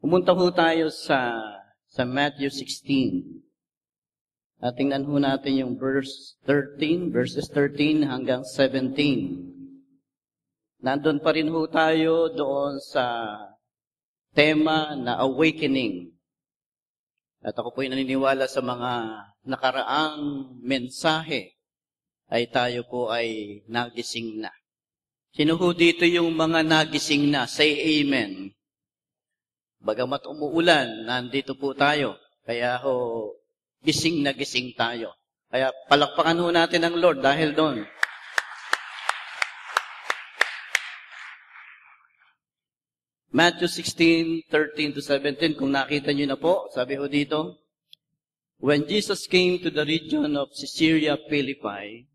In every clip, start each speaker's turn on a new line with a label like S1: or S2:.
S1: Pumunta ho tayo sa Matthew 16. At tingnan ho natin yung verses 13 hanggang 17. Nandun pa rin ho tayo doon sa tema na awakening. At ako po'y naniniwala sa mga nakaraang mensahe ay tayo po ay nagising na. Sino ho dito yung mga nagising na? Say amen. Bagamat umuulan, nandito po tayo. Kaya ho, gising na gising tayo. Kaya palakpakan ho natin ang Lord dahil doon. Matthew 16:13-17, kung nakita nyo na po, sabi ho dito, when Jesus came to the region of Caesarea Philippi,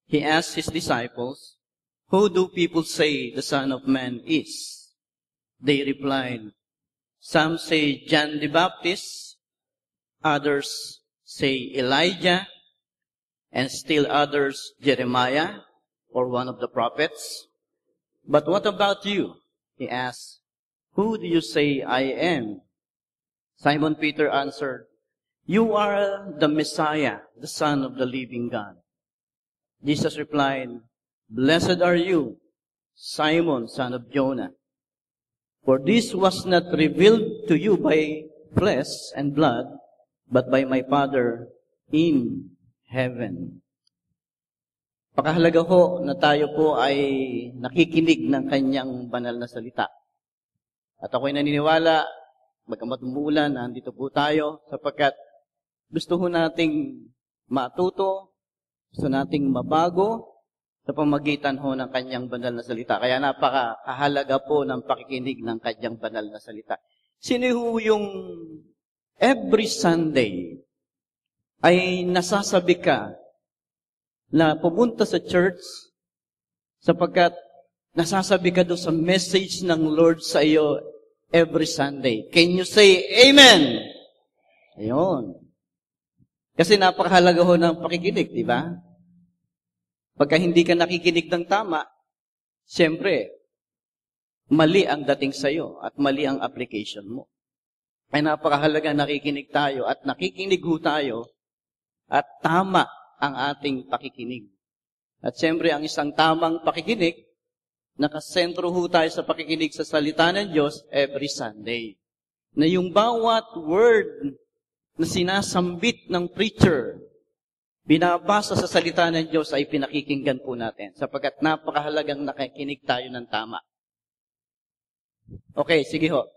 S1: He asked His disciples, who do people say the Son of Man is? They replied, some say John the Baptist, others say Elijah, and still others Jeremiah, or one of the prophets. But what about you? He asked, who do you say I am? Simon Peter answered, you are the Messiah, the Son of the living God. Jesus replied, blessed are you, Simon, son of Jonah. For this was not revealed to you by flesh and blood, but by my Father in heaven. Pakahalaga ho na tayo po ay nakikinig ng kanyang banal na salita. At ako'y naniniwala, bagamat umuulan, nandito po tayo, sapagkat gusto ho nating matuto, gusto nating mabago, sa pamagitan ho ng kanyang banal na salita. Kaya napakahalaga po ng pakikinig ng kanyang banal na salita. Sino ho yung every Sunday ay nasasabi ka na pumunta sa church sapagkat nasasabi ka doon sa message ng Lord sa iyo every Sunday. Can you say Amen? Ayun. Kasi napakahalaga ho ng pakikinig, di ba? Pagka hindi ka nakikinig ng tama, siyempre, mali ang dating sa iyo at mali ang application mo. Ay napakahalaga nakikinig tayo at nakikinig ho tayo at tama ang ating pakikinig. At siyempre, ang isang tamang pakikinig, nakasentro ho tayo sa pakikinig sa salita ng Diyos every Sunday. Na yung bawat word na sinasambit ng preacher, binabasa sa salita ng Diyos ay pinakikinggan po natin sapagkat napakahalagang nakikinig tayo ng tama. Okay, sige ho.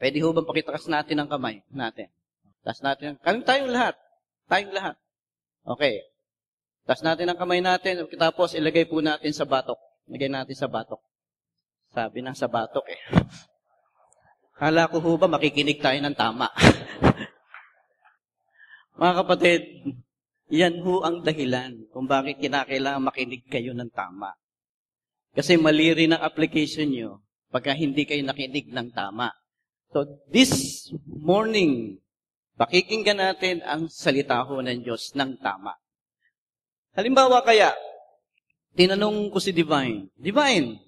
S1: Pwede ho bang pakitakas natin ang kamay natin? Tas natin, tayong lahat. Tayong lahat. Okay. Tas natin ang kamay natin, tapos ilagay po natin sa batok. Ilagay natin sa batok. Sabi na sa batok eh. Kala ko ho ba makikinig tayo ng tama? Mga kapatid, yan ho ang dahilan kung bakit kinakailangan makinig kayo ng tama. Kasi mali rin ang application nyo pagka hindi kayo nakinig ng tama. So, this morning, pakikinggan natin ang salita ho ng Diyos ng tama. Halimbawa kaya, tinanong ko si Divine, Divine,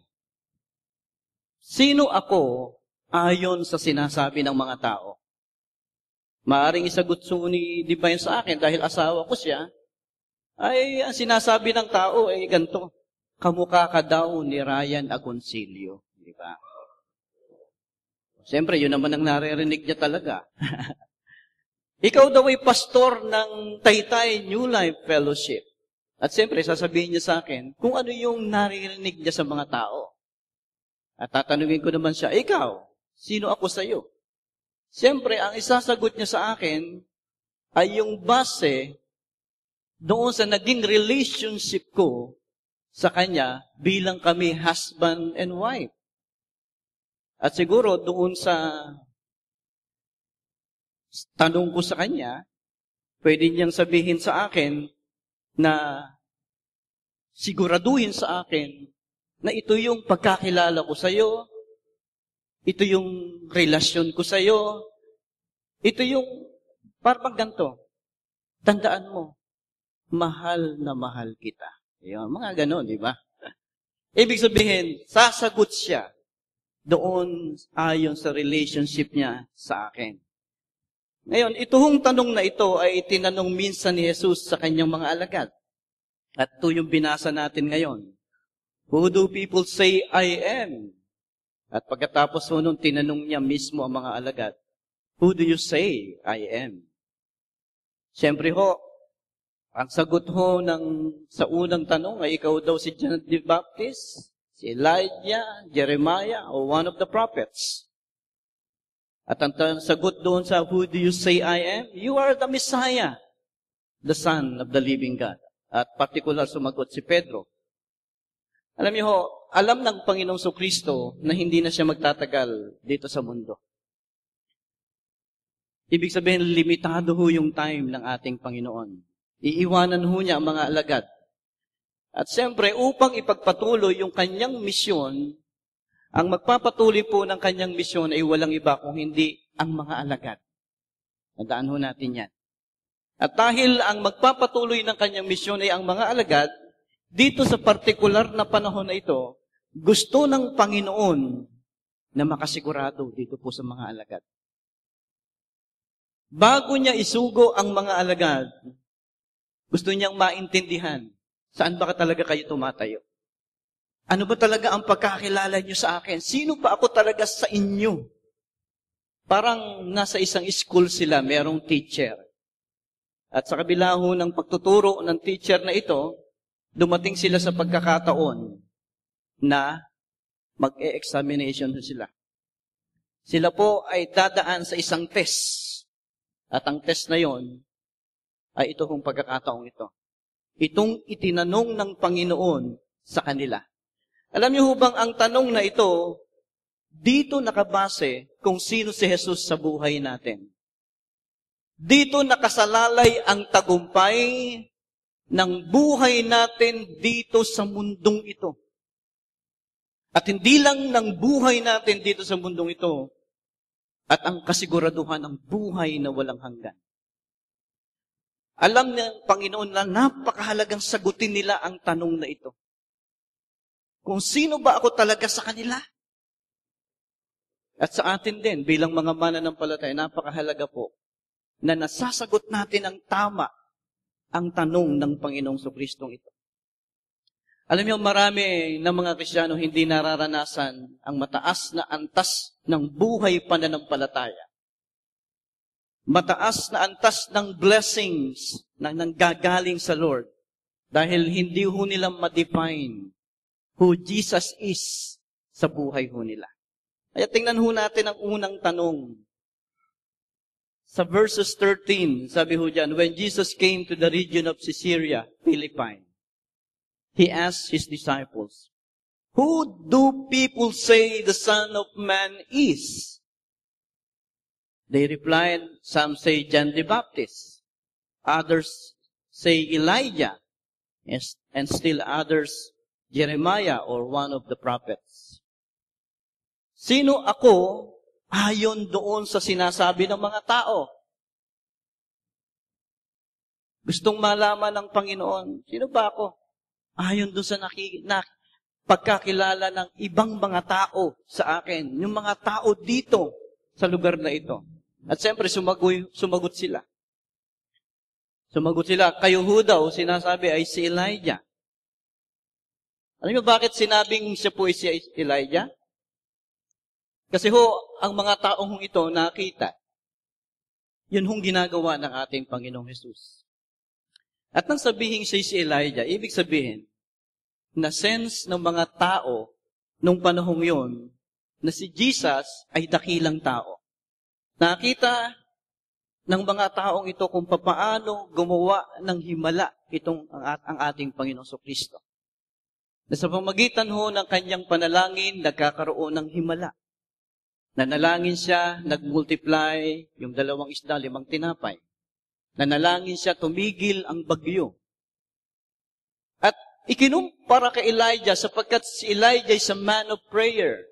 S1: sino ako ayon sa sinasabi ng mga tao? Maaring isagot ni Divine sa akin dahil asawa ko siya, ay ang sinasabi ng tao ay ganito, kamukha ka daw ni Ryan Agoncillo. Di ba? Siyempre, yun naman ang naririnig niya talaga. Ikaw daw ay pastor ng Taytay New Life Fellowship. At siyempre, sasabihin niya sa akin kung ano yung naririnig niya sa mga tao. At tatanungin ko naman siya, ikaw, sino ako sa iyo? Siyempre, ang isasagot niya sa akin ay yung base doon sa naging relationship ko sa kanya bilang kami husband and wife. At siguro doon sa tanong ko sa kanya, pwede niyang sabihin sa akin na siguraduhin sa akin na ito yung pagkakilala ko sa iyo, ito yung relasyon ko sa iyo, ito yung parang ganito. Tandaan mo, mahal na mahal kita. Yung mga ganon, di ba? Ibig sabihin, sasagot siya doon ayon sa relationship niya sa akin. Ngayon, itong tanong na ito ay tinanong minsan ni Jesus sa kanyang mga alagad. At ito yung binasa natin ngayon. Who do people say I am? At pagkatapos ho nung tinanong niya mismo ang mga alagad, who do you say I am? Siyempre ho, ang sagot ho sa unang tanong ay ikaw daw si John the Baptist, si Elijah, Jeremiah, or one of the prophets. At ang sagot doon sa who do you say I am? You are the Messiah, the Son of the living God. At particular sumagot si Pedro. Alam niyo ho, alam ng Panginoong Kristo na hindi na siya magtatagal dito sa mundo. Ibig sabihin, limitado ho yung time ng ating Panginoon. Iiwanan ho niya ang mga alagad. At siyempre, upang ipagpatuloy yung kanyang misyon, ang magpapatuloy po ng kanyang misyon ay walang iba kung hindi ang mga alagad. Tandaan ho natin yan. At dahil ang magpapatuloy ng kanyang misyon ay ang mga alagad, dito sa partikular na panahon na ito, gusto ng Panginoon na makasigurado dito po sa mga alagad. Bago niya isugo ang mga alagad, gusto niyang maintindihan, saan ba talaga kayo tumatayo? Ano ba talaga ang pagkakilala niyo sa akin? Sino pa ako talaga sa inyo? Parang nasa isang school sila, merong teacher. At sa kabila ho ng pagtuturo ng teacher na ito, dumating sila sa pagkakataon na mag-e-examination sila. Sila po ay dadaan sa isang test. At ang test na yon ay ito kong pagkakataong ito. Itong itinanong ng Panginoon sa kanila. Alam niyo bang ang tanong na ito, dito nakabase kung sino si Jesus sa buhay natin. Dito nakasalalay ang tagumpay ng buhay natin dito sa mundong ito. At hindi lang ng buhay natin dito sa mundong ito, at ang kasiguraduhan ng buhay na walang hanggan. Alam ng Panginoon na napakahalagang sagutin nila ang tanong na ito. Kung sino ba ako talaga sa kanila? At sa atin din, bilang mga mananampalataya, napakahalaga po na nasasagot natin ang tama ang tanong ng Panginoong Kristong ito. Alam niyo, marami ng mga Kristiyano hindi nararanasan ang mataas na antas ng buhay pananampalataya. Mataas na antas ng blessings na nanggagaling sa Lord dahil hindi ho nila ma-define who Jesus is sa buhay ho nila. Kaya tingnan ho natin ang unang tanong. Sa verses 13, sabi ho dyan, when Jesus came to the region of Caesarea Philippi, He asked His disciples, who do people say the Son of Man is? They replied, some say John the Baptist, others say Elijah, and still others Jeremiah or one of the prophets. Sino ako ayon doon sa sinasabi ng mga tao? Gustong malaman ng Panginoon, sino ba ako? Ayon doon sa pagkakilala ng ibang mga tao sa akin, yung mga tao dito sa lugar na ito. At siyempre, sumagot sila. Sumagot sila, kayo ho daw, sinasabi ay si Elijah. Alam niyo bakit sinabing siya po ay si Elijah? Kasi ho, ang mga taong ito nakita, yun hong ginagawa ng ating Panginoong Jesus. At nang sabihin siya si Elijah, ibig sabihin, na sense ng mga tao nung panahong yun, na si Jesus ay dakilang tao. Nakita ng mga taong ito kung papaano gumawa ng himala ang ating Panginoong Kristo. Na sa pamagitan ho ng kanyang panalangin, nagkakaroon ng himala. Nanalangin siya, nagmultiply, yung 2 isda, 5 tinapay. Nanalangin siya, tumigil ang bagyo. At ikinumpara kay Elijah sapagkat si Elijah is a man of prayer.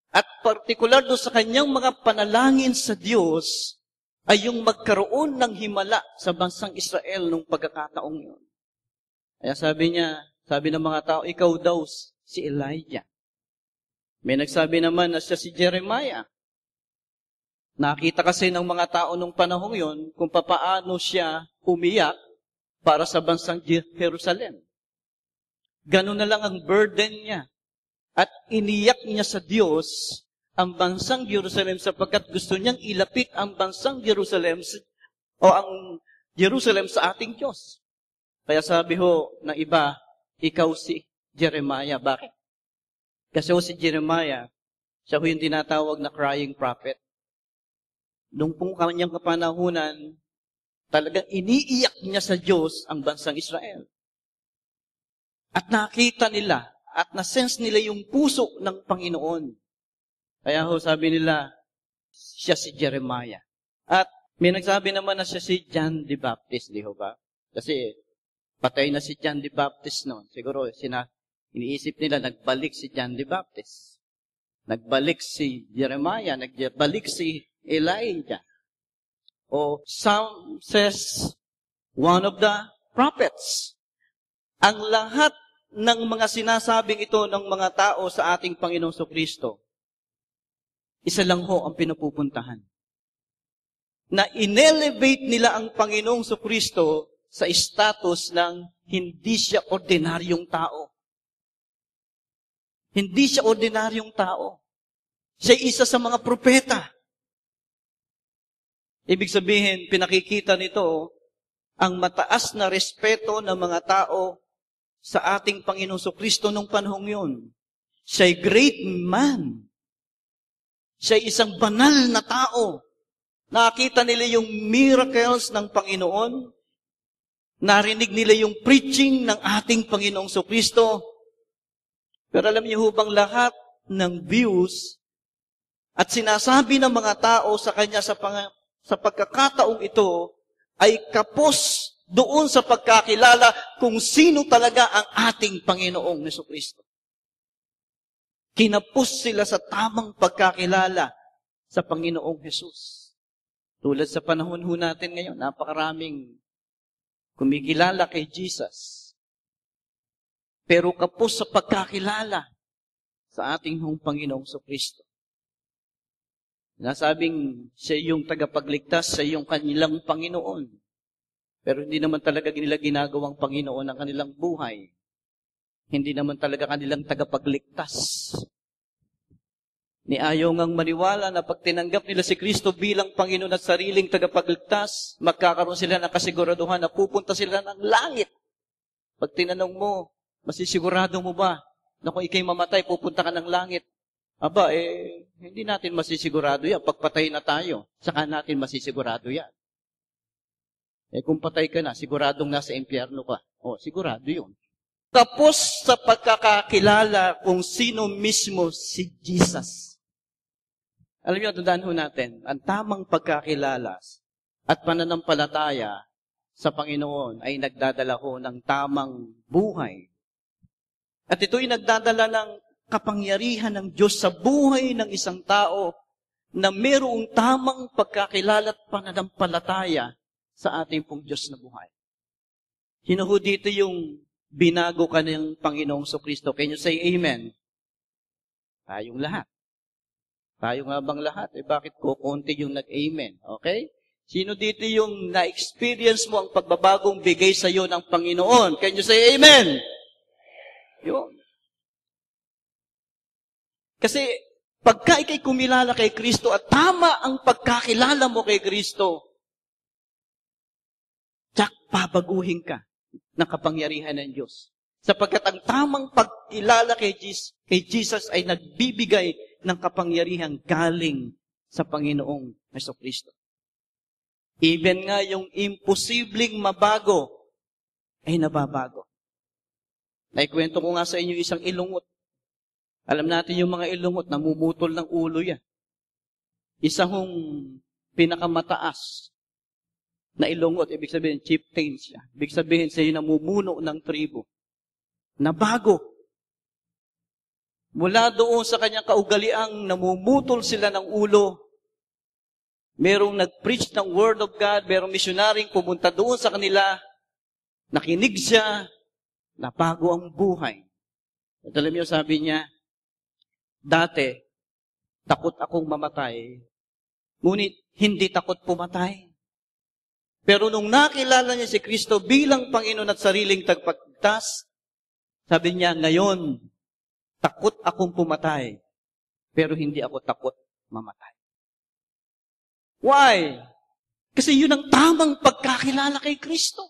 S1: At partikular doon sa kanyang mga panalangin sa Diyos, ay yung magkaroon ng himala sa bansang Israel nung pagkakataong yun. Kaya sabi ng mga tao, ikaw daw si Elijah. May nagsabi naman na siya si Jeremiah. Nakita kasi ng mga tao nung panahong yon kung papaano siya umiyak para sa bansang Jerusalem. Ganun na lang ang burden niya. At iniyak niya sa Diyos ang bansang Jerusalem sapagkat gusto niyang ilapit ang bansang Jerusalem o ang Jerusalem sa ating Diyos. Kaya sabi ho ng iba, ikaw si Jeremiah. Bakit? Kasi ho si Jeremiah, siya ho yung tinatawag na crying prophet. Nung pong kanyang kapanahunan, talagang iniiyak niya sa Diyos ang bansang Israel. At nakita nila, at nasense nila yung puso ng Panginoon. Kaya ho, sabi nila, siya si Jeremiah. At may nagsabi naman na siya si John the Baptist, di ho ba? Kasi patay na si John the Baptist noon. Siguro, iniisip nila, nagbalik si John the Baptist. Nagbalik si Jeremiah, nagbalik si Elijah. O some says, one of the prophets. Ang lahat ng mga sinasabing ito ng mga tao sa ating Panginoong Kristo, isa lang ho ang pinupupuntahan. Na inelevate nila ang Panginoong Kristo sa status ng hindi siya ordinaryong tao. Hindi siya ordinaryong tao. Siya isa sa mga propeta. Ibig sabihin, pinakikita nito ang mataas na respeto ng mga tao sa ating Panginoong Kristo nung panahong yun. Siya'y great man. Siya'y isang banal na tao. Nakita nila yung miracles ng Panginoon. Narinig nila yung preaching ng ating Panginoong Kristo. Pero alam niyo hubang lahat ng views at sinasabi ng mga tao sa kanya sa pagkakataong ito ay kapos doon sa pagkakilala kung sino talaga ang ating Panginoong Kristo. Kinapos sila sa tamang pagkakilala sa Panginoong Jesus. Tulad sa panahon ho natin ngayon, napakaraming kumikilala kay Jesus. Pero kapos sa pagkakilala sa ating Panginoong Kristo. Nasabing siya yung tagapagligtas, siya yung kanilang Panginoon. Pero hindi naman talaga nila ginagawang Panginoon ang kanilang buhay. Hindi naman talaga kanilang tagapagligtas. Ni ayaw ngang maniwala na pag tinanggap nila si Kristo bilang Panginoon at sariling tagapagligtas, magkakaroon sila ng kasiguraduhan na pupunta sila ng langit. Pag tinanong mo, masisigurado mo ba na kung ikay mamatay, pupunta ka ng langit? Aba, hindi natin masisigurado yan. Pagpatay na tayo, saka natin masisigurado yan. Kung patay ka na, siguradong nasa impyerno ka. Sigurado yun. Tapos sa pagkakakilala kung sino mismo si Jesus. Alam niyo, tandaan ho natin, ang tamang pagkakilala at pananampalataya sa Panginoon ay nagdadala ho ng tamang buhay. At ito'y nagdadala ng kapangyarihan ng Diyos sa buhay ng isang tao na mayroong tamang pagkakilala at pananampalataya sa ating pong Diyos na buhay. Sino ho dito yung binago ka ng Panginoong Kristo? Can you say amen? Tayong lahat. Tayo nga bang lahat? Bakit kukunti yung nag-amen? Okay? Sino dito yung na-experience mo ang pagbabagong bigay sa iyo ng Panginoon? Can you say amen? Yun. Kasi, pagka ikay kumilala kay Kristo at tama ang pagkakilala mo kay Kristo, tsak, babaguhin ka ng kapangyarihan ng Diyos. Sapagkat ang tamang pagkilala kay Jesus ay nagbibigay ng kapangyarihan galing sa Panginoong Kristo. Even nga yung imposibleng mabago ay nababago. Naikwento ko nga sa inyo isang ilungot. Alam natin yung mga ilungot, namumutol ng ulo yan. Isa hong pinakamataas na ilungot, ibig sabihin, chieftain siya. Ibig sabihin, siya yung namumuno ng tribo. Nabago. Mula doon sa kanyang kaugaliang namumutol sila ng ulo, merong nag-preach ng Word of God, merong misyonaring pumunta doon sa kanila, nakinig siya, nabago ang buhay. At alam niyo, sabi niya, Dati, takot akong mamatay, ngunit hindi takot pumatay. Pero nung nakilala niya si Kristo bilang Panginoon at sariling tagapagligtas, sabi niya, ngayon, takot akong pumatay, pero hindi ako takot mamatay. Why? Kasi yun ang tamang pagkakilala kay Kristo.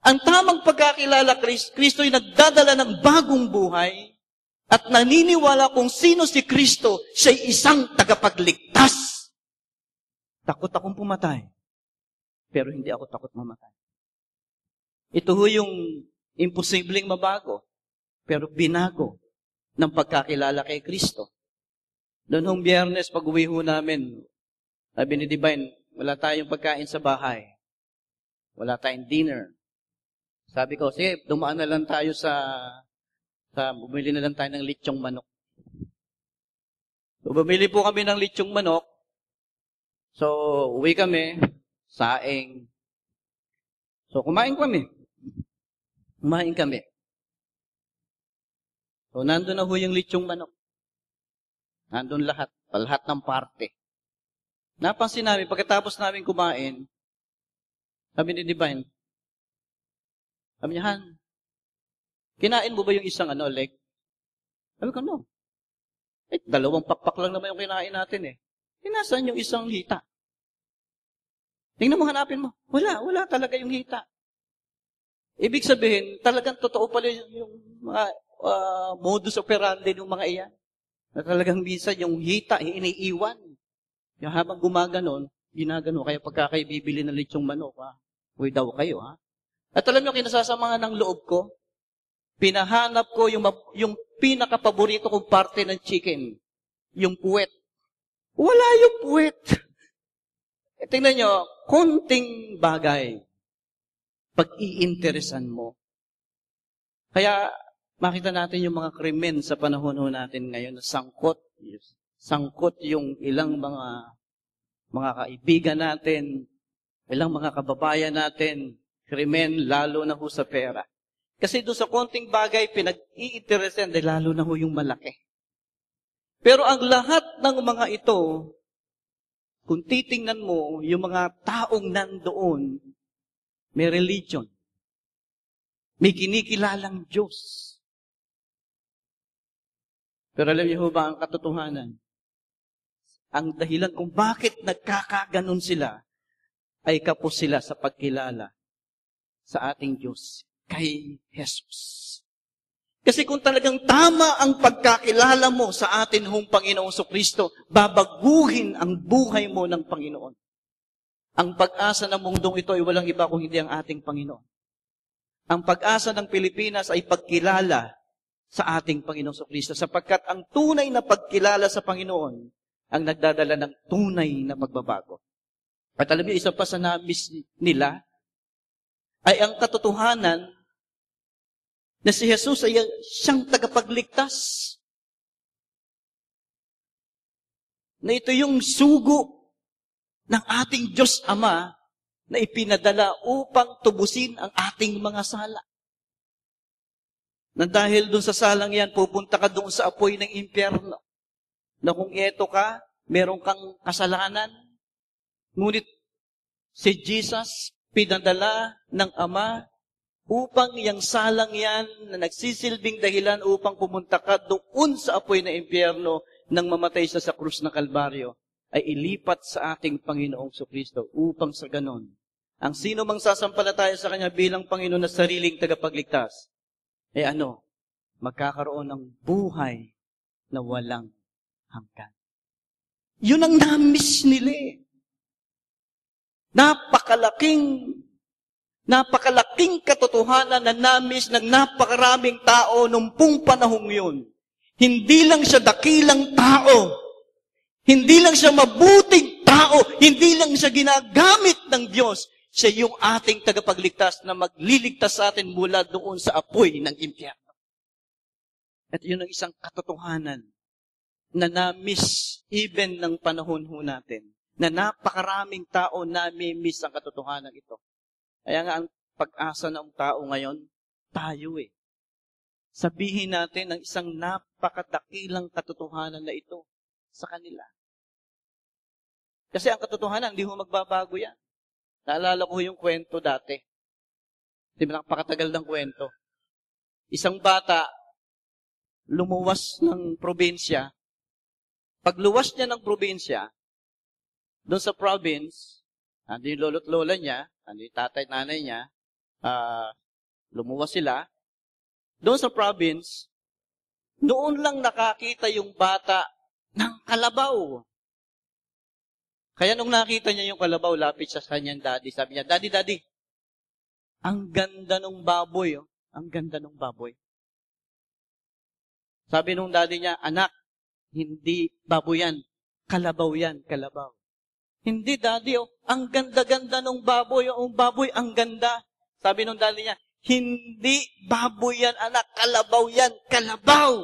S1: Ang tamang pagkakilala kay Kristo ay nagdadala ng bagong buhay at naniniwala kung sino si Kristo, siya'y isang tagapagligtas. Takot akong pumatay, pero hindi ako takot mamatay. Ito ho yung imposibleng mabago, pero binago ng pagkakilala kay Kristo. Noong hong Biyernes, pag-uwi ho namin, sabi ni Divine, wala tayong pagkain sa bahay. Wala tayong dinner. Sabi ko, sige, dumaan na lang tayo bumili na lang tayo ng lechong manok. So, bumili po kami ng lechong manok. So, uwi kami, saing. So, kumain kami. So, nandun na ho yung lechong manok. Nandun lahat ng parte. Napansin namin, pagkatapos namin kumain, sabi ni Divine, sabi niya, Han, kinain mo ba yung isang leg? Sabi ko, no. 2 pakpak lang naman yung kinain natin eh. Nasaan yung isang hita? Tingnan mo, hanapin mo. Wala talaga yung hita. Ibig sabihin, talagang totoo pala yung mga modus operandi ng mga iyan. Na talagang minsan yung hita, iniiwan. Yung habang gumaganon, ginagano. Kaya pagka kayo bibili ng lechong manok, uy daw kayo, ha? At alam nyo, kinasasamahan ng loob ko, pinahanap ko yung pinakapaborito kong parte ng chicken, yung puwet. Wala yung puwet. Tingnan nyo, konting bagay, pag-iinteresan mo. Kaya, makita natin yung mga krimen sa panahon natin ngayon na sangkot yung ilang mga kaibigan natin, ilang mga kababayan natin, krimen, lalo na ho sa pera. Kasi doon sa konting bagay, pinag-iinteresan, lalo na ho yung malaki. Pero ang lahat ng mga ito, kung titingnan mo, yung mga taong nandoon, may religion. May kinikilalang Diyos. Pero alam niyo ba ang katotohanan? Ang dahilan kung bakit nagkakaganon sila, ay kapos sila sa pagkilala sa ating Diyos, kay Jesus. Kasi kung talagang tama ang pagkakilala mo sa atin hong Panginoong Kristo, babaguhin ang buhay mo ng Panginoon. Ang pag-asa ng mundong ito ay walang iba kung hindi ang ating Panginoon. Ang pag-asa ng Pilipinas ay pagkilala sa ating Panginoong Kristo, sapagkat ang tunay na pagkilala sa Panginoon ang nagdadala ng tunay na pagbabago. At alam niyo, isa pa sa na-miss nila ay ang katotohanan na si Jesus ay siyang tagapagligtas. Na ito yung sugo ng ating Diyos Ama na ipinadala upang tubusin ang ating mga sala. Na dahil dun sa salang yan, pupunta ka doon sa apoy ng impyerno. Na kung eto ka, meron kang kasalanan. Ngunit si Jesus, pinadala ng Ama upang yung salang yan na nagsisilbing dahilan upang pumunta ka doon sa apoy na impyerno nang mamatay siya sa krus ng Kalbaryo, ay ilipat sa ating Panginoong Kristo upang sa ganon, ang sino mang sasampalataya sa Kanya bilang Panginoon na sariling tagapagligtas, magkakaroon ng buhay na walang hanggan. Yun ang na-miss nila eh. Napakalaking katotohanan na na-miss ng napakaraming tao nung panahong yun. Hindi lang siya dakilang tao. Hindi lang siya mabuting tao. Hindi lang siya ginagamit ng Diyos. Siya yung ating tagapagligtas na magliligtas sa atin mula doon sa apoy ng impyerno. At yun ang isang katotohanan na na-miss even ng panahon ho natin. Na napakaraming tao na-miss ang katotohanan ito. Kaya nga ang pag-asa ng tao ngayon, tayo eh. sabihin natin ang isang napakadakilang katotohanan na ito sa kanila. Kasi ang katotohanan, hindi ho magbabago yan. Naalala ko yung kwento dati. Di ba, napakatagal ng kwento. Isang bata, lumuwas ng probinsya. Pag luwas niya ng probinsya, doon sa province, ando yung lolo't lola niya, ando yung tatay at nanay niya, lumuwas sila. Doon sa province, noon lang nakakita yung bata ng kalabaw. Kaya nung nakita niya yung kalabaw, lapit sa kanyang daddy. Sabi niya, Daddy, ang ganda ng baboy. Oh. Ang ganda ng baboy. Sabi nung daddy niya, anak, hindi baboy yan. Kalabaw yan, kalabaw. Hindi, daddy, oh. Ang ganda-ganda ng baboy. Oh, baboy, ang ganda. Sabi nung daddy niya, hindi baboy yan, anak. Kalabaw yan, kalabaw.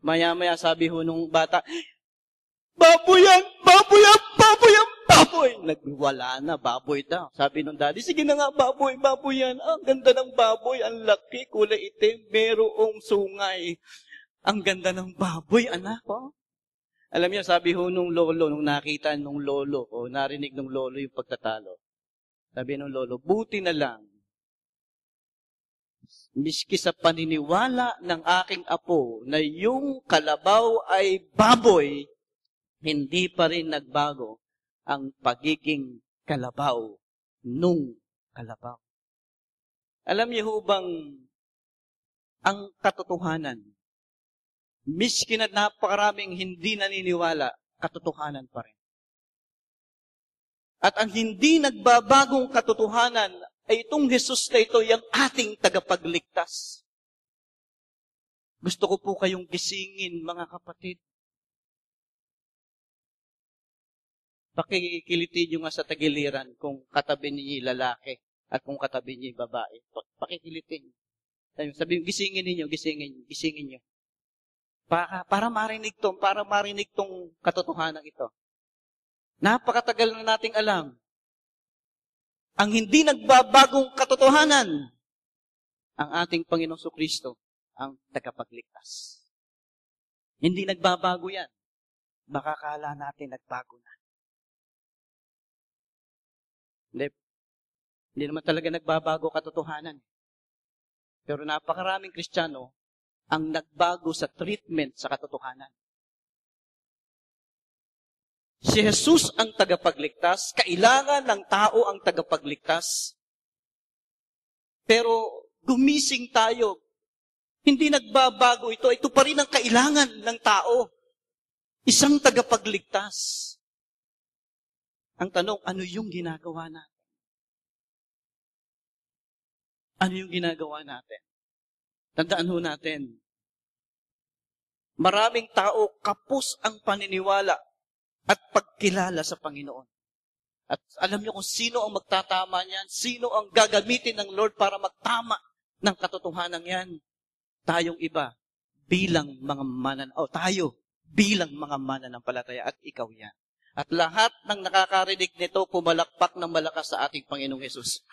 S1: Maya-maya sabi ho nung bata, baboy yan, baboy yan, baboy yan, baboy. Nagwala na, baboy daw. Sabi nung daddy, sige na nga, baboy, baboy yan. Ang ganda ng baboy, ang laki, kulay itim, merong sungay. Ang ganda ng baboy, anak. Oh. Alam niyo, sabi ho nung lolo, nung nakita nung lolo, o narinig nung lolo yung pagtatalo. Sabi nung lolo, buti na lang, miski sa paniniwala ng aking apo na yung kalabaw ay baboy, hindi pa rin nagbago ang pagiging kalabaw nung kalabaw. Alam niyo ho bang ang katotohanan, miski na napakaraming hindi naniniwala, katotohanan pa rin. At ang hindi nagbabagong katotohanan ay itong Jesus na ito, yung ating tagapagligtas. Gusto ko po kayong gisingin, mga kapatid. Pakikilitin nyo nga sa tagiliran kung katabi niyo lalaki at kung katabi niyo babae. Pakikilitin. Sabihin, gisingin nyo. Para marinig tong katotohanan ito. Napakatagal na nating alam. Ang hindi nagbabagong katotohanan, ang ating Panginoong Kristo, ang tagapagligtas. Hindi nagbabago yan. Baka kala natin nagbago na. Hindi naman talaga nagbabago katotohanan. Pero napakaraming Kristiyano ang nagbago sa treatment sa katotohanan. Si Jesus ang tagapagligtas, kailangan ng tao ang tagapagligtas. Pero gumising tayo. Hindi nagbabago ito. Ito pa rin ang kailangan ng tao. Isang tagapagligtas. Ang tanong, ano yung ginagawa natin? Ano yung ginagawa natin? Tandaan ho natin, maraming tao kapos ang paniniwala at pagkilala sa Panginoon. At alam niyo kung sino ang magtatama niyan, sino ang gagamitin ng Lord para magtama ng katotohanan yan. Tayong iba, bilang mga tayo bilang mga mananampalataya at ikaw yan. At lahat ng nakakarinig nito, pumalakpak ng malakas sa ating Panginoong Hesus.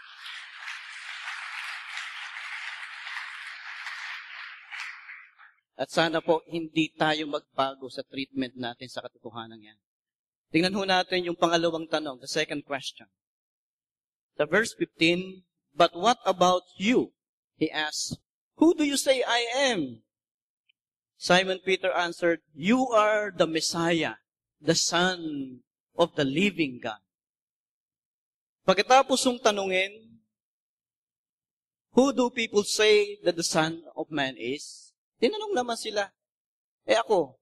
S1: At sana po, hindi tayo magbago sa treatment natin sa katotohanan yan. Tingnan ho natin yung pangalawang tanong, the second question. Sa verse 15, but what about you? He asked, who do you say I am? Simon Peter answered, you are the Messiah, the Son of the living God. Pagkatapos yung tanungin, who do people say that the Son of Man is? Tinanong naman sila, ako,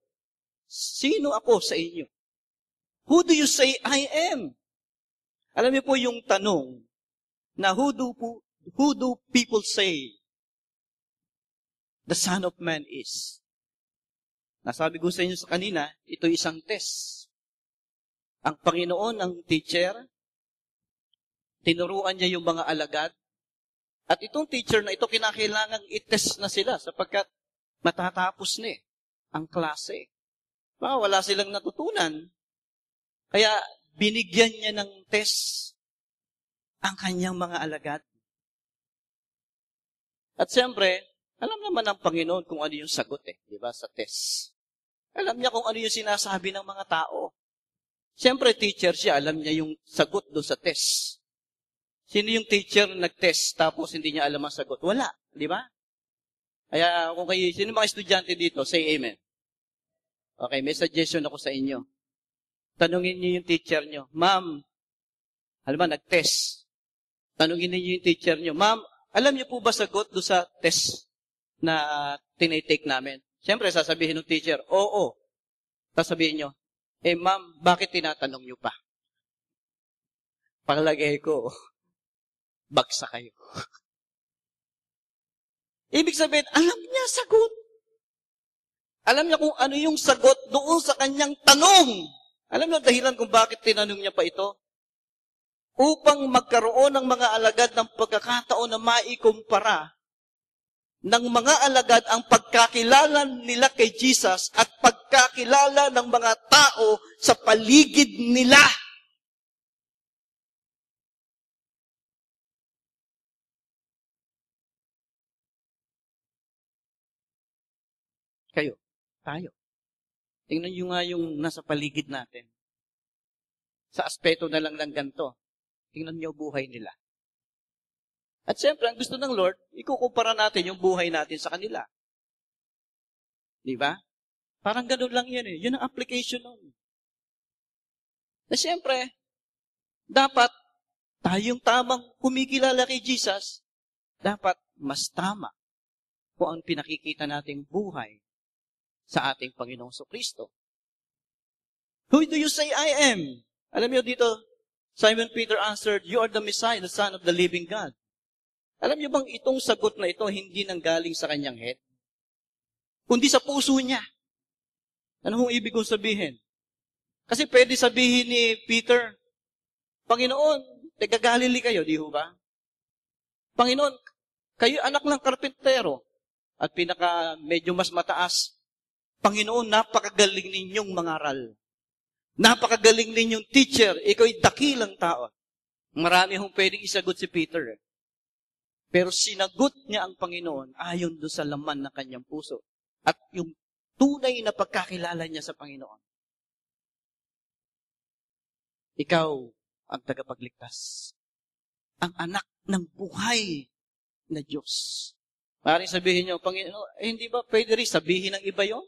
S1: sino ako sa inyo? Who do you say I am? Alam niyo po yung tanong na who do people say the Son of Man is? Nasabi ko sa inyo sa kanina, ito isang test. Ang Panginoon, ang teacher, tinuruan niya yung mga alagad, at itong teacher na ito, kinakailangang i-test na sila sapagkat matatapos na ang klase. Wala silang natutunan. Kaya binigyan niya ng test ang kanyang mga alagad. At siyempre, Alam naman ng Panginoon kung ano yung sagot di ba, sa test. Alam niya kung ano yung sinasabi ng mga tao. Siyempre, teacher siya, alam niya yung sagot doon sa test. Sino yung teacher nag-test tapos hindi niya alam ang sagot? Wala, di ba? Kaya kung kayo, sino mga estudyante dito, say amen. Okay, may suggestion ako sa inyo. Tanungin niyo yung teacher niyo, Ma'am, alam ba, nag-test. Tanungin niyo yung teacher niyo, Ma'am, alam niyo po ba sagot doon sa test na tinitake namin? Siyempre, sasabihin ng teacher, oo. Sasabihin niyo, ma'am, bakit tinatanong niyo pa? Palagay ko, bagsak kayo. Ibig sabihin, alam niya sagot. Alam niya kung ano yung sagot doon sa kanyang tanong. Alam niyo dahilan kung bakit tinanong niya pa ito? Upang magkaroon ng mga alagad ng pagkakataon na maikumpara ng mga alagad ang pagkakilala nila kay Jesus at pagkakilala ng mga tao sa paligid nila. Kayo, tayo. Tingnan nyo nga yung nasa paligid natin. Sa aspeto na lang ng ganito. Tingnan nyo buhay nila. At siyempre, ang gusto ng Lord, ikukumpara natin yung buhay natin sa kanila. Di ba? Parang ganun lang yan Yun ang application nun. Na siyempre, dapat tayong tamang kumikilala kay Jesus, dapat mas tama kung ang pinakikita nating buhay sa ating Panginoong Kristo. Who do you say I am? Alam niyo dito, Simon Peter answered, you are the Messiah, the Son of the living God. Alam niyo bang itong sagot na ito hindi nanggaling sa kanyang head? Kundi sa puso niya. Ano hong ibig kong sabihin? Kasi pwede sabihin ni Peter, Panginoon, taga-Galilee kayo, di ho ba? Panginoon, kayo anak ng karpintero at medyo mas mataas. Panginoon, napakagaling ninyong mangaral. Napakagaling ninyong teacher. Ikaw'y dakilang tao. Marami hong pwedeng isagot si Peter. Pero sinagot niya ang Panginoon ayon doon sa laman ng kanyang puso. At yung tunay na pagkakilala niya sa Panginoon. Ikaw ang tagapagligtas. Ang anak ng buhay na Diyos. Maaaring sabihin niyo, Panginoon, hindi ba pwede rin sabihin ng iba yon?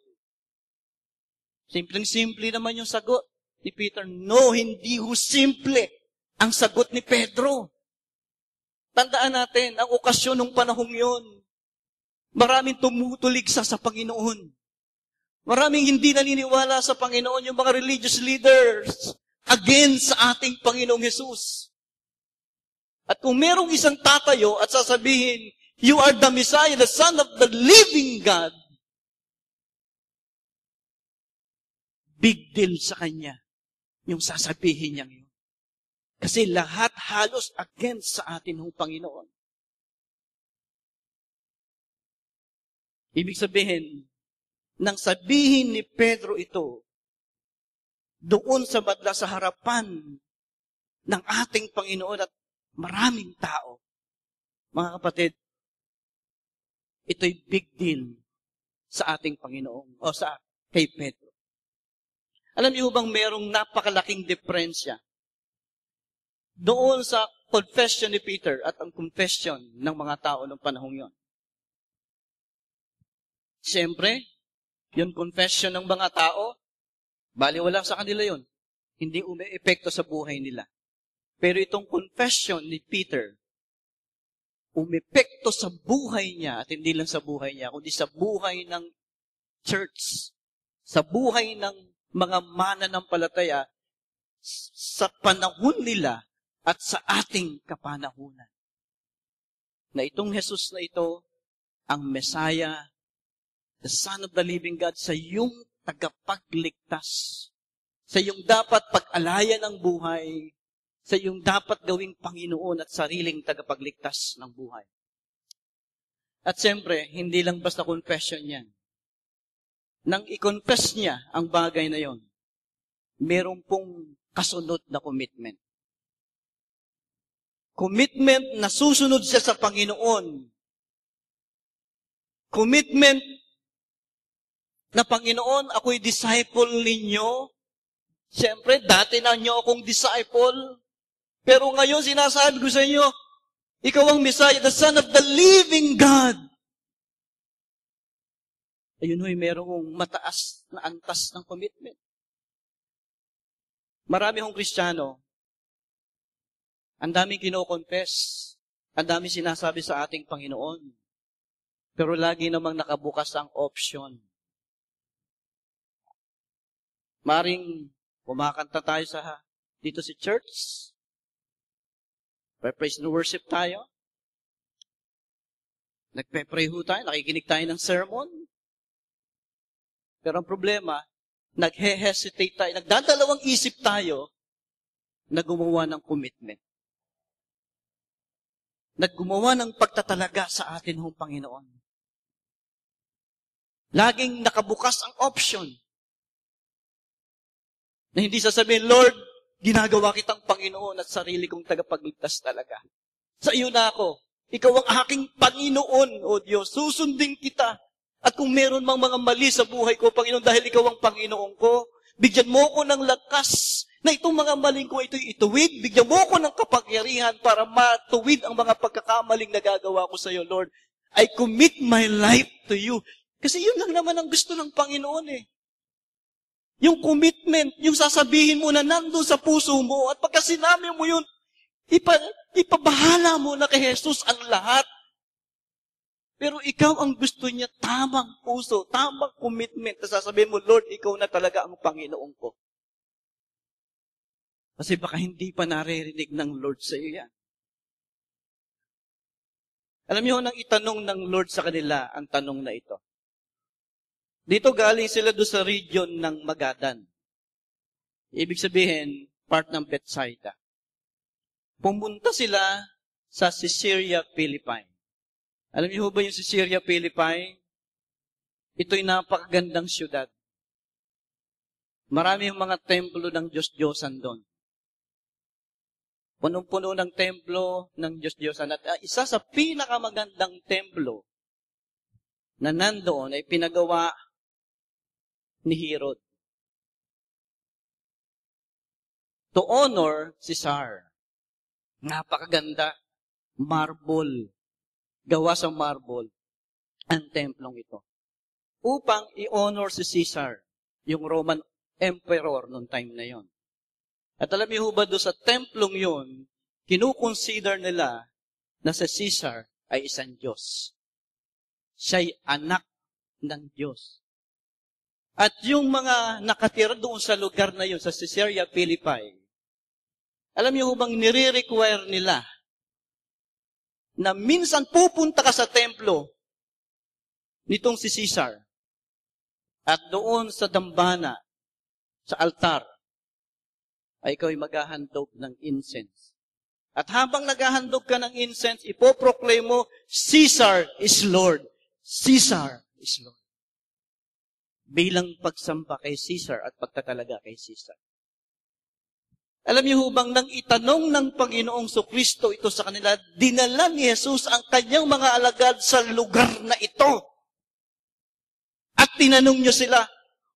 S1: Simpleng-simple naman yung sagot ni Peter. No, hindi ho simple ang sagot ni Pedro. Tandaan natin, ang okasyon ng panahong yon, maraming tumutuligsa sa Panginoon. Maraming hindi naniniwala sa Panginoon yung mga religious leaders against sa ating Panginoong Jesus. At kung merong isang tatayo at sasabihin, you are the Messiah, the Son of the living God, big deal sa kanya yung sasabihin niyang yun. Kasi lahat halos against sa atin ng Panginoon. Ibig sabihin, nang sabihin ni Pedro ito, doon sa madla sa harapan ng ating Panginoon at maraming tao, mga kapatid, ito'y big deal sa ating Panginoon o kay Pedro. Alam niyo bang merong napakalaking diferensya doon sa confession ni Peter at ang confession ng mga tao ng panahong yon? Siyempre, yung confession ng mga tao, baliwala sa kanila yon. Hindi ume-epekto sa buhay nila. Pero itong confession ni Peter, umepekto sa buhay niya, at hindi lang sa buhay niya, kundi sa buhay ng church, sa buhay ng mga mananampalataya, sa panahon nila at sa ating kapanahunan. Na itong Jesus na ito, ang Messiah, the Son of the living God, sa iyong tagapagligtas, sa iyong dapat pag-alaya ng buhay, sa iyong dapat gawing Panginoon at sariling tagapagligtas ng buhay. At siyempre, hindi lang basta confession yan. Nang i-confess niya ang bagay na yon, meron pong kasunod na commitment. Commitment na susunod siya sa Panginoon Commitment na Panginoon, ako'y disciple ninyo. Siyempre, dati na nyo akong disciple. Pero ngayon, sinasabi ko sa inyo, ikaw ang Messiah, the Son of the living God. Ayun ho'y merong mataas na antas ng commitment. Marami hong Kristiyano, ang daming kino-confess, ang daming sinasabi sa ating Panginoon, pero lagi namang nakabukas ang option. Maring kumakanta tayo dito sa church, praise and worship tayo, nagpe-pray ho tayo, nakikinig tayo ng sermon, pero ang problema, naghe-hesitate tayo, nagdadalawang isip tayo na gumawa ng commitment. Naggumawa ng pagtatalaga sa atin hong Panginoon. Laging nakabukas ang option. Na hindi sasabihin, Lord, ginagawa kitang Panginoon at sarili kong tagapagligtas talaga. Sa iyo na ako. Ikaw ang aking Panginoon, O Diyos. Susundin kita. At kung meron mang mga mali sa buhay ko, Panginoon, dahil ikaw ang Panginoon ko, bigyan mo ko ng lakas na itong mga maling ko ito'y ituwid. Bigyan mo ko ng kapangyarihan para matuwid ang mga pagkakamaling nagagawa ko sa iyo, Lord. I commit my life to you. Kasi yun lang naman ang gusto ng Panginoon eh. Yung commitment, yung sasabihin mo na nandun sa puso mo, at pagka sinabi mo yun, ipabahala mo na kay Jesus ang lahat. Pero ikaw ang gusto niya, tamang puso, tamang commitment, na sasabihin mo, Lord, ikaw na talaga ang Panginoon ko. Kasi baka hindi pa naririnig ng Lord sa iyo yan. Alam niyo, nang itanong ng Lord sa kanila ang tanong na ito. Dito galing sila doon sa region ng Magadan. Ibig sabihin, part ng Bethsaida. Pumunta sila sa Caesarea Philippi. Alam niyo ba yung Caesarea Philippi? Ito'y napakagandang syudad. Marami yung mga templo ng Diyos-Diyosan doon. Punong-puno ng templo ng Diyos-Diyosan. At isa sa pinakamagandang templo na nandoon ay pinagawa ni Herod to honor Caesar. Napakaganda. Marble. Gawa sa marble ang templong ito. Upang i-honor si Caesar, yung Roman Emperor noong time na yon. At alam niyo ba doon sa templong yon, kinukonsider nila na si Caesar ay isang Diyos. Siya'y anak ng Diyos. At yung mga nakatira doon sa lugar na yun, sa Caesarea Philippi, alam niyo bang nire-require nila na minsan pupunta ka sa templo nitong si Caesar at doon sa dambana, sa altar, ay ikaw ay maghahandog ng incense. At habang naghahandog ka ng incense, ipoproclaim mo, Caesar is Lord. Caesar is Lord. Bilang pagsamba kay Caesar at pagtatalaga kay Caesar. Alam niyo bang nang itanong ng Panginoong Kristo ito sa kanila, dinala ni Jesus ang kanyang mga alagad sa lugar na ito. At tinanong niyo sila,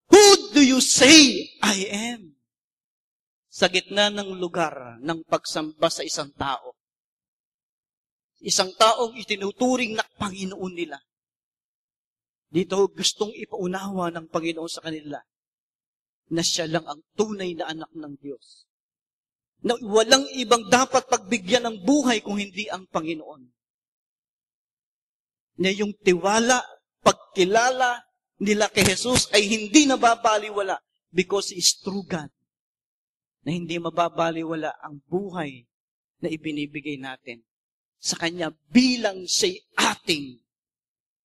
S1: who do you say I am? Sa gitna ng lugar ng pagsamba sa isang tao. Isang taong itinuturing na Panginoon nila. Dito gustong ipaunawa ng Panginoon sa kanila na siya lang ang tunay na anak ng Diyos. Na walang ibang dapat pagbigyan ng buhay kung hindi ang Panginoon. Na yung tiwala, pagkilala nila kay Jesus ay hindi nababaliwala because He is true God. Na hindi mababaliwala ang buhay na ibinibigay natin sa Kanya bilang siya'y ating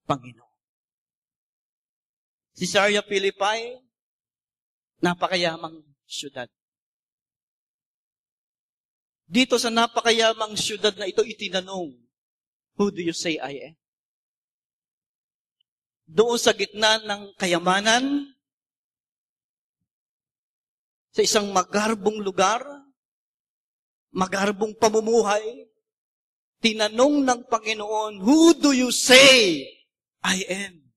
S1: Panginoon. Caesarea Philippi, napakayamang syudad. Dito sa napakayamang syudad na ito, itinanong, who do you say I am? Doon sa gitna ng kayamanan, sa isang magarbong lugar, magarbong pamumuhay, tinanong ng Panginoon, who do you say I am.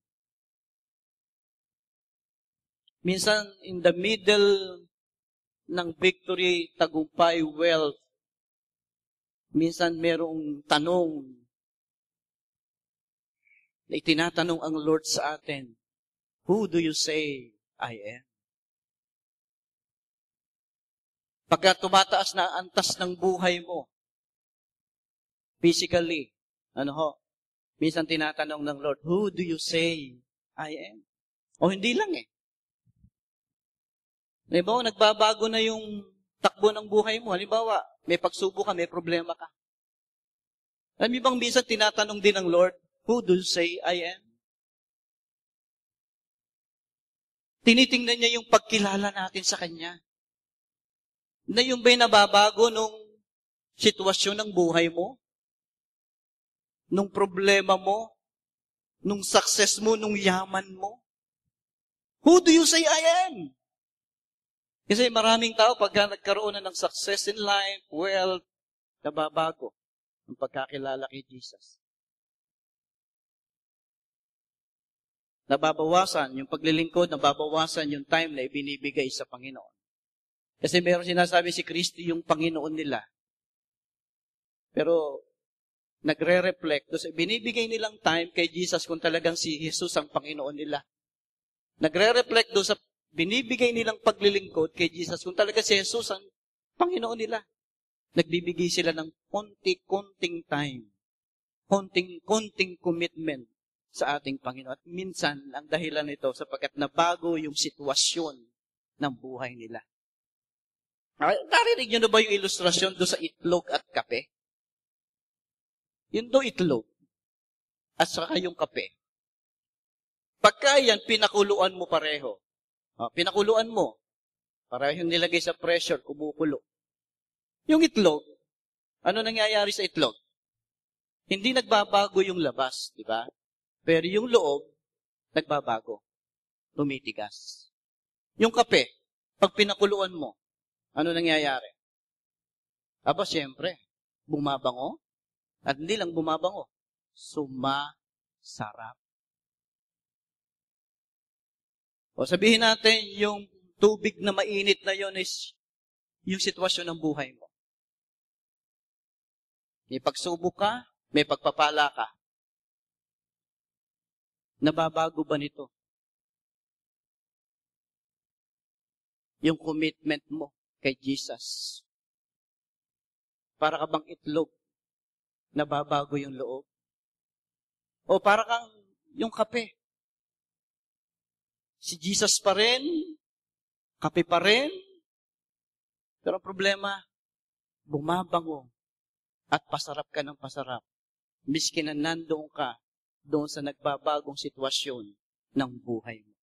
S1: Minsan, in the middle ng victory, tagumpay, wealth, minsan merong tanong na itinatanong ang Lord sa atin, who do you say I am? Pagka tumataas na ang antas ng buhay mo, physically, minsan tinatanong ng Lord, who do you say I am? O hindi lang eh. Halimbawa, nagbabago na yung takbo ng buhay mo. Halimbawa, may pagsubok ka, may problema ka. Alam niyo bang minsan tinatanong din ng Lord, who do you say I am? Tinitingnan niya yung pagkilala natin sa Kanya. Na yung ba'y nababago nung sitwasyon ng buhay mo? Nung problema mo? Nung success mo? Nung yaman mo? Who do you say I am? Kasi maraming tao, pagka nagkaroon na ng success in life, wealth, nababago ang pagkakilala kay Jesus. Nababawasan yung paglilingkod, nababawasan yung time na ibinibigay sa Panginoon. Kasi meron sinasabi si Kristo yung Panginoon nila. Pero nagre-reflect doon sa binibigay nilang time kay Jesus kung talagang si Jesus ang Panginoon nila. Nagre-reflect doon sa binibigay nilang paglilingkod kay Jesus kung talaga si Jesus ang Panginoon nila. Nagbibigay sila ng konti-konting time, konting commitment sa ating Panginoon. At minsan, ang dahilan nito sapagkat nabago yung sitwasyon ng buhay nila. Narinig nyo na ba yung ilustrasyon doon sa itlog at kape? Yun doon itlog at saka yung kape. Pagka yan, pinakuluan mo pareho. Pinakuluan mo. Parehong nilagay sa pressure, kumukulo. Yung itlog, ano nangyayari sa itlog? Hindi nagbabago yung labas, di ba? Pero yung loob, nagbabago. Tumitigas. Yung kape, pag pinakuluan mo, ano nangyayari? Siyempre, bumabango. At hindi lang bumabango, sumasarap. O sabihin natin, yung tubig na mainit na yon is yung sitwasyon ng buhay mo. May pagsubok ka, may pagpapala ka. Nababago ba nito? Yung commitment mo kay Jesus. Para ka bang itlog, nababago yung loob? O para kang yung kape. Si Jesus pa rin, kape pa rin, pero ang problema, bumabango at pasarap ka ng pasarap. Miski na nandoon ka doon sa nagbabagong sitwasyon ng buhay mo.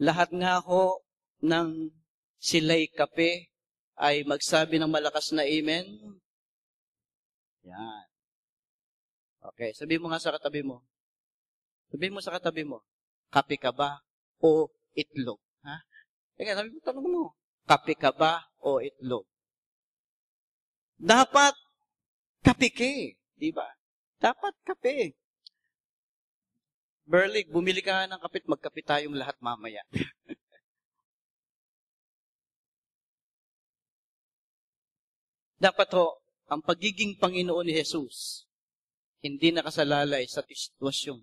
S1: Lahat nga ho ng sila'y kape ay magsabi ng malakas na amen. Yan. Okay, sabi mo nga sa katabi mo. Sabi mo sa katabi mo, kape ka ba o itlog? Ha? Kaya sabi mo, tanong mo, kape ka ba o itlog? Dapat kape ka, di ba? Dapat kape. Berlig, bumili ka ng kape at magkape tayong lahat mamaya. Dapat ho, ang pagiging Panginoon ni Jesus, hindi nakasalalay sa sitwasyon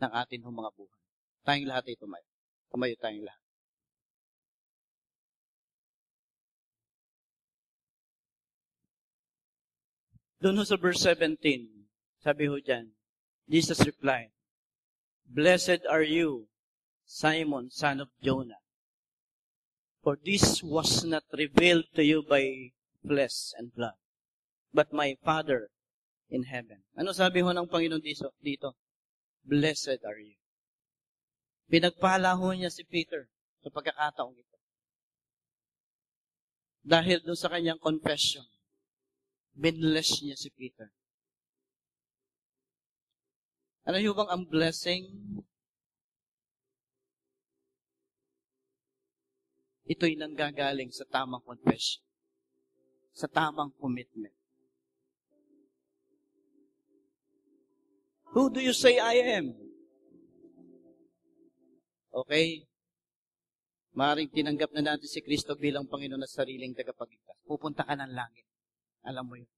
S1: ng atin mga buhay. Tayong lahat ay tumayo. Tumayo tayong lahat. Doon ho sa verse 17, sabi ho dyan, Jesus replied, Blessed are you, Simon, son of Jonah, for this was not revealed to you by flesh and blood, but my Father in heaven. Ano sabi ho ng Panginoon dito? Blessed are you. Pinagpala ho niya si Peter sa pagkakataong ito. Dahil doon sa kanyang confession, binless niya si Peter. Ano yung bang ang blessing? Ito'y nanggagaling sa tamang confession. Sa tamang commitment. Who do you say I am? Okay? Maaaring tinanggap na natin si Kristo bilang Panginoon at sariling tagapagligtas. Pupunta ka ng langit. Alam mo yun.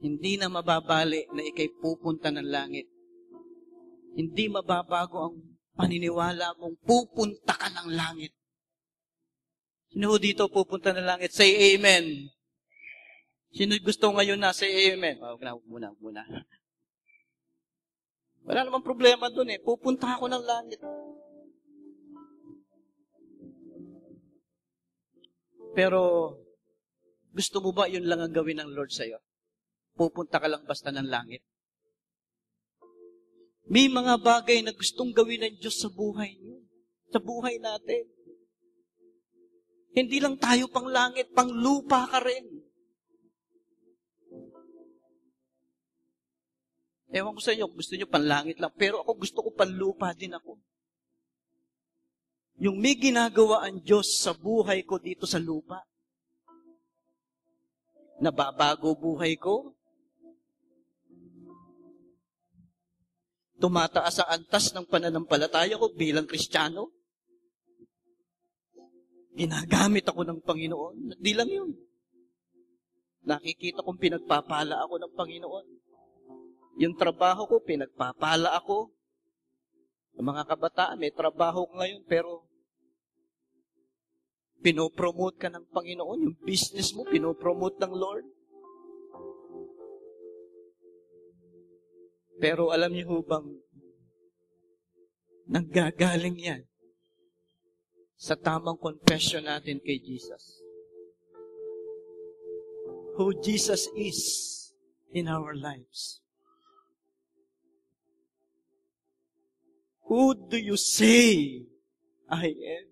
S1: Hindi na mababali na ikay pupunta ng langit. Hindi mababago ang paniniwala mong pupunta ka ng langit. Sino dito pupunta ng langit? Say amen. Sino gusto ngayon na say amen? Muna. Wala namang problema dun eh. Pupunta ako ng langit. Pero, gusto mo ba yun lang ang gawin ng Lord sa'yo? Pupunta ka lang basta ng langit. May mga bagay na gustong gawin ng Diyos sa buhay niyo. Sa buhay natin. Hindi lang tayo pang langit, pang lupa ka rin. Ewan ko sa inyo, gusto nyo panlangit lang, pero ako gusto ko panlupa din ako. Yung may ginagawa ang Diyos sa buhay ko dito sa lupa. Nababago buhay ko. Tumataas ang antas ng pananampalataya ko bilang Kristiyano. Ginagamit ako ng Panginoon. Di lang yun. Nakikita kong pinagpapala ako ng Panginoon. Yung trabaho ko, pinagpapala ako. Ang mga kabataan, may trabaho ko ngayon, pero pinopromote ka ng Panginoon. Yung business mo, pinopromote ng Lord. Pero alam niyo bang, nanggagaling yan sa tamang confession natin kay Jesus. Who Jesus is in our lives. Who do you say I am?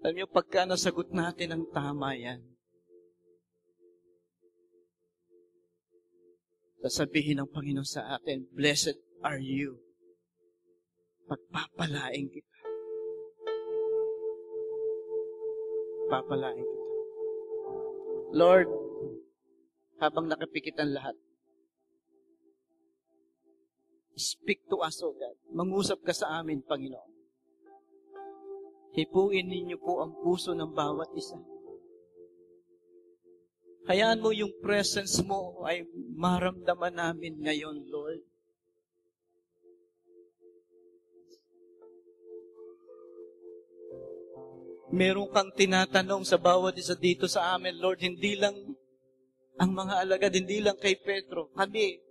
S1: Alam niyo, pagka nasagot natin ang tama yan, sasabihin ng Panginoon sa atin, blessed are you. Pagpapalain kita. Papalain kita. Lord, habang nakapikit ang lahat, speak to us, O God. Mangusap ka sa amin, Panginoon. Hipuin ninyo po ang puso ng bawat isa. Hayaan mo yung presence mo ay maramdaman namin ngayon, Lord. Meron kang tinatanong sa bawat isa dito sa amin, Lord, hindi lang ang mga alagad, hindi lang kay Pedro. Kami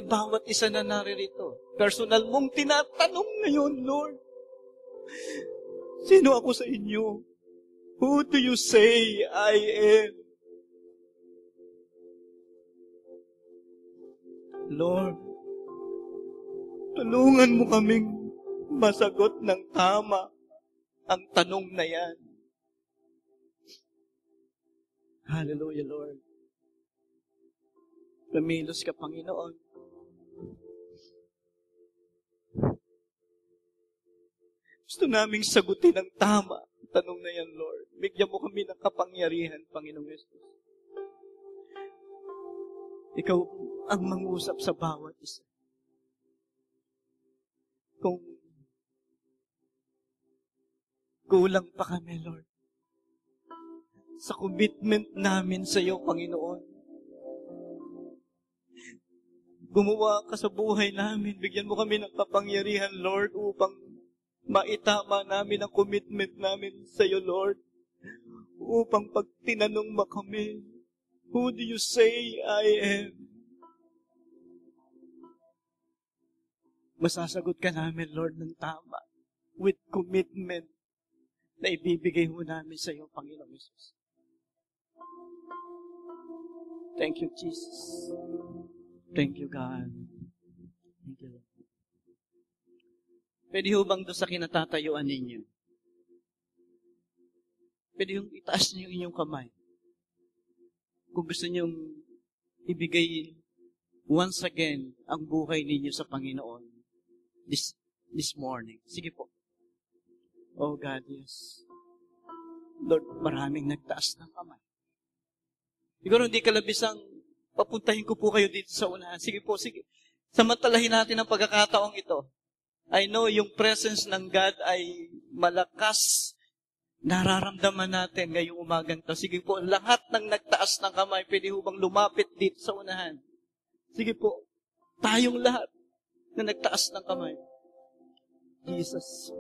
S1: bawat isa na naririto. Personal mong tinatanong ngayon, Lord. Sino ako sa inyo? Who do you say I am? Lord, tulungan mo kaming masagot ng tama ang tanong na yan. Hallelujah, Lord. Lumilos ka, Panginoon. Gusto naming sagutin ang tama ang tanong na yan, Lord. Bigyan mo kami ng kapangyarihan, Panginoong Jesus. Ikaw ang mangusap sa bawat isa. Kung kulang pa kami, Lord, sa commitment namin sa iyo, Panginoon. Gumawa ka sa buhay namin. Bigyan mo kami ng kapangyarihan, Lord, upang maitama namin ang commitment namin sa iyo, Lord. Upang pag tinanong mo kami, who do you say I am? Masasagot ka namin, Lord, ng tama. With commitment na ibibigay mo namin sa iyo, Panginoon Jesus. Thank you, Jesus. Thank you, God. Thank you, Lord. Pwede ho bang doon sa kinatatayuan ninyo? Pwede yung itaas niyo yung inyong kamay. Kung gusto niyong ibigay once again ang buhay ninyo sa Panginoon this morning. Sige po. Oh God, yes. Lord, maraming nagtaas ng kamay. Siguro hindi kalabisang papuntahin ko po kayo dito sa unahan. Sige po, sige. Samantalahin natin ang pagkakataong ito. I know yung presence ng God ay malakas. Nararamdaman natin ngayong umagang to. Sige po, lahat ng nagtaas ng kamay, pwede hubang lumapit dito sa unahan. Sige po, tayong lahat na nagtaas ng kamay. Jesus.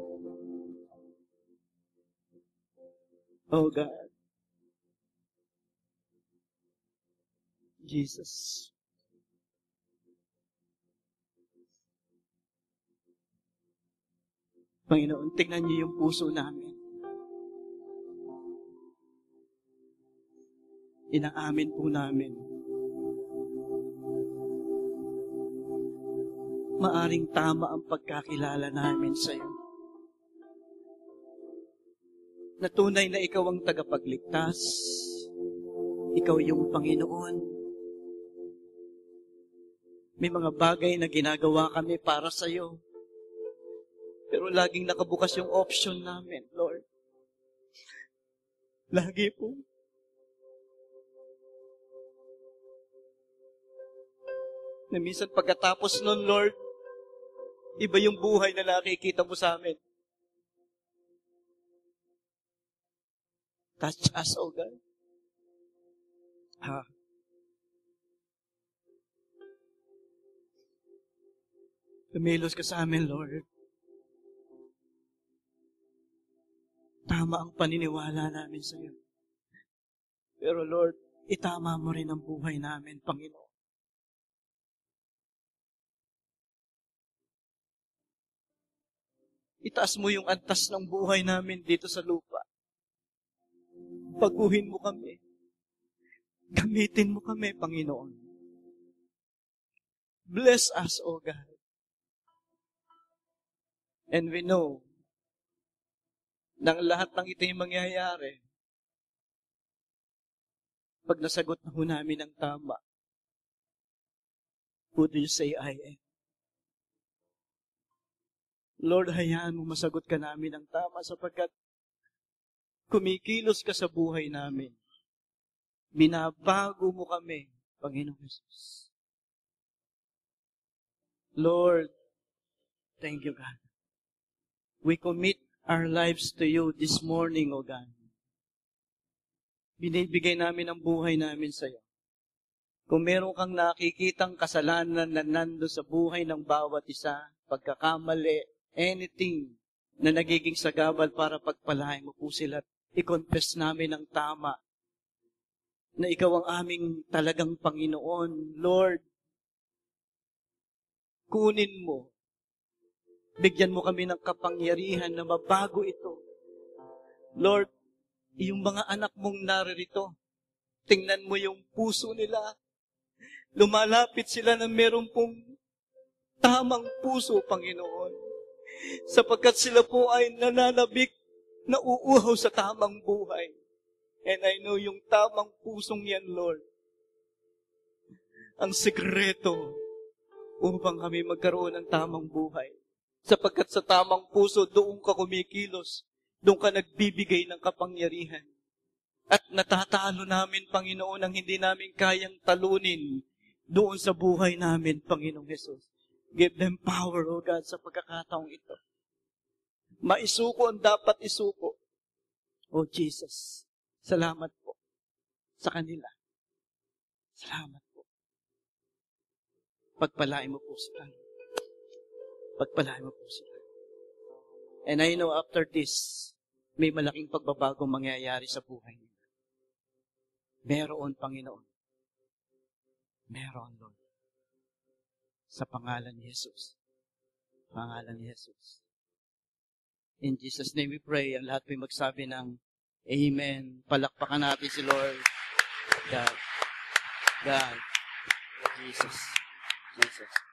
S1: Oh God. Jesus. Panginoon, tingnan niyo yung puso namin. Inaamin po namin. Maaring tama ang pagkakilala namin sa iyo. Na tunay na ikaw ang tagapagligtas. Ikaw yung Panginoon. May mga bagay na ginagawa kami para sa iyo. Pero laging nakabukas yung option namin, Lord. Lagi po. Na minsan pagkatapos nun, Lord, iba yung buhay na nakikita mo sa amin. Touch us, O God. Tumilos ka sa amin, Lord. Tama ang paniniwala namin sa iyo. Pero Lord, itama mo rin ang buhay namin, Panginoon. Itaas mo yung antas ng buhay namin dito sa lupa. Baguhin mo kami. Gamitin mo kami, Panginoon. Bless us, O God. And we know nang lahat ng ito yung mangyayari, pag nasagot na ho namin ng tama, who do you say I am? Lord, hayaan mo masagot ka namin ng tama sapagkat kumikilos ka sa buhay namin. Binabago mo kami, Panginoon Jesus. Lord, thank you, God. We commit our lives to you this morning, O God. Binibigay namin ang buhay namin sa iyo. Kung meron kang nakikitang kasalanan na nando sa buhay ng bawat isa, pagkakamali, anything na nagiging sagabal para pagpalain mo po sila, i-confess namin ang tama na ikaw ang aming talagang Panginoon. Lord, kunin mo. Bigyan mo kami ng kapangyarihan na mabago ito. Lord, yung mga anak mong naririto, tingnan mo yung puso nila. Lumalapit sila na meron pong tamang puso, Panginoon. Sapagkat sila po ay nananabik na uuhaw sa tamang buhay. And I know yung tamang pusong yan, Lord, ang sekreto upang kami magkaroon ng tamang buhay. Sapagkat sa tamang puso, doon ka kumikilos. Doon ka nagbibigay ng kapangyarihan. At natatalo namin, Panginoon, ang hindi namin kayang talunin doon sa buhay namin, Panginoong Jesus. Give them power, O God, sa pagkakataong ito. Maisuko ang dapat isuko. O Jesus, salamat po sa kanila. Salamat po. Pagpalain mo po sila. Pagpalain mo po sila. And I know after this, may malaking pagbabago mangyayari sa buhay nila. Meron, Panginoon. Meron, Lord. Sa pangalan ni Jesus. Pangalan ni Jesus. In Jesus' name we pray. Ang lahat po magsabi ng Amen. Palakpakan natin si Lord. God. God. Jesus. Jesus.